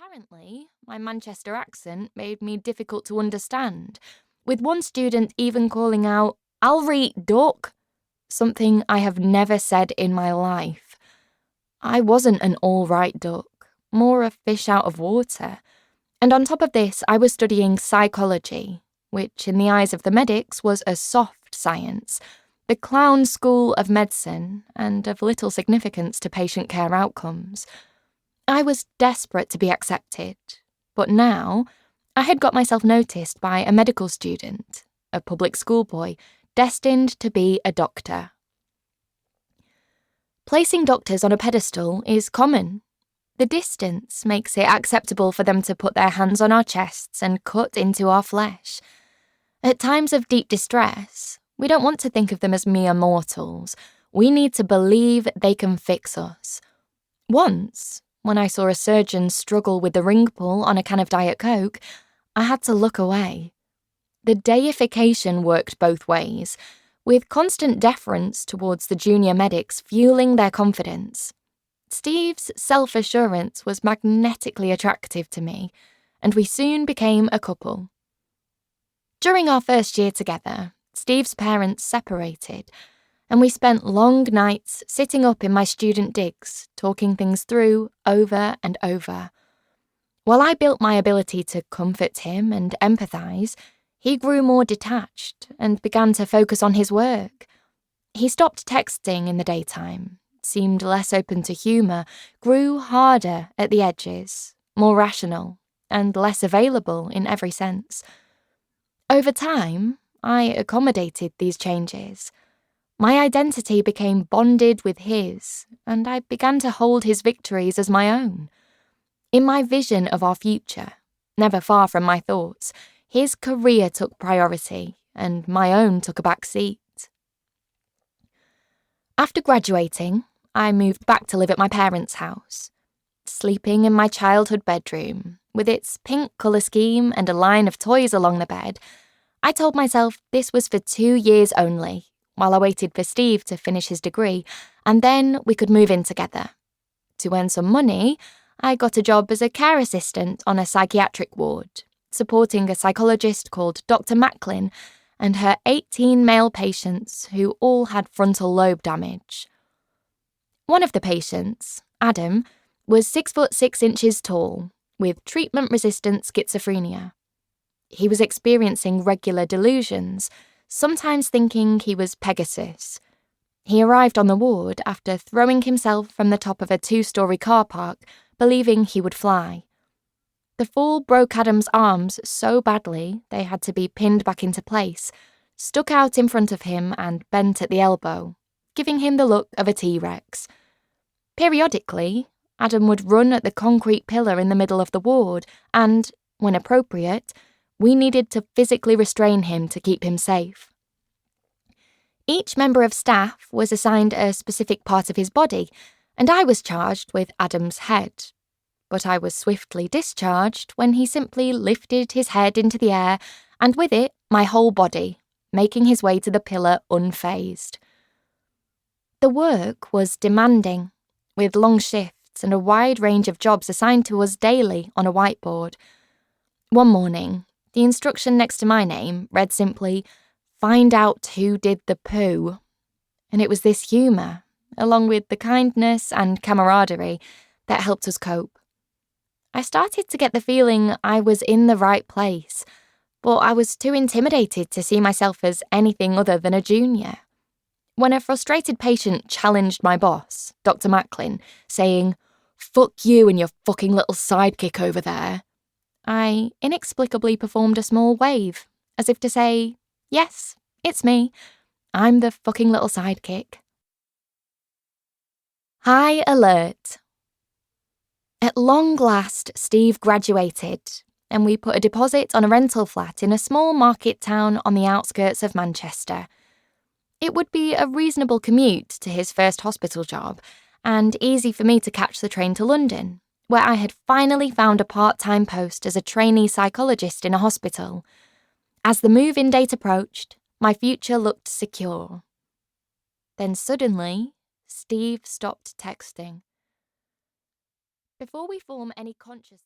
Apparently, my Manchester accent made me difficult to understand, with one student even calling out, "I'll read duck," something I have never said in my life. I wasn't an all-right duck, more a fish out of water. And on top of this, I was studying psychology, which in the eyes of the medics was a soft science, the clown school of medicine, and of little significance to patient care outcomes. I was desperate to be accepted, but now I had got myself noticed by a medical student, a public school boy, destined to be a doctor. Placing doctors on a pedestal is common. The distance makes it acceptable for them to put their hands on our chests and cut into our flesh. At times of deep distress, we don't want to think of them as mere mortals. We need to believe they can fix us. Once, when I saw a surgeon struggle with the ring pull on a can of Diet Coke, I had to look away. The deification worked both ways, with constant deference towards the junior medics fueling their confidence. Steve's self-assurance was magnetically attractive to me, and we soon became a couple. During our first year together, Steve's parents separated, and we spent long nights sitting up in my student digs, talking things through over and over. While I built my ability to comfort him and empathise, he grew more detached and began to focus on his work. He stopped texting in the daytime, seemed less open to humour, grew harder at the edges, more rational, and less available in every sense. Over time, I accommodated these changes. My identity became bonded with his, and I began to hold his victories as my own. In my vision of our future, never far from my thoughts, his career took priority, and my own took a back seat. After graduating, I moved back to live at my parents' house. Sleeping in my childhood bedroom, with its pink colour scheme and a line of toys along the bed, I told myself this was for 2 years only, while I waited for Steve to finish his degree, and then we could move in together. To earn some money, I got a job as a care assistant on a psychiatric ward, supporting a psychologist called Dr. Macmillan and her 18 male patients who all had frontal lobe damage. One of the patients, Adam, was 6'6" tall, with treatment-resistant schizophrenia. He was experiencing regular delusions, sometimes thinking he was Pegasus. He arrived on the ward after throwing himself from the top of a 2-story car park, believing he would fly. The fall broke Adam's arms so badly they had to be pinned back into place, stuck out in front of him and bent at the elbow, giving him the look of a T-Rex. Periodically, Adam would run at the concrete pillar in the middle of the ward and, when appropriate, we needed to physically restrain him to keep him safe. Each member of staff was assigned a specific part of his body, and I was charged with Adam's head. But I was swiftly discharged when he simply lifted his head into the air, and with it, my whole body, making his way to the pillar unfazed. The work was demanding, with long shifts and a wide range of jobs assigned to us daily on a whiteboard. One morning, the instruction next to my name read simply, "Find out who did the poo." And it was this humour, along with the kindness and camaraderie, that helped us cope. I started to get the feeling I was in the right place, but I was too intimidated to see myself as anything other than a junior. When a frustrated patient challenged my boss, Dr. Macmillan, saying, "Fuck you and your fucking little sidekick over there," I inexplicably performed a small wave, as if to say, "Yes, it's me. I'm the fucking little sidekick." High alert. At long last, Steve graduated, and we put a deposit on a rental flat in a small market town on the outskirts of Manchester. It would be a reasonable commute to his first hospital job, and easy for me to catch the train to London, where I had finally found a part-time post as a trainee psychologist in a hospital. As the move-in date approached, my future looked secure. Then suddenly, Steve stopped texting. Before we form any conscious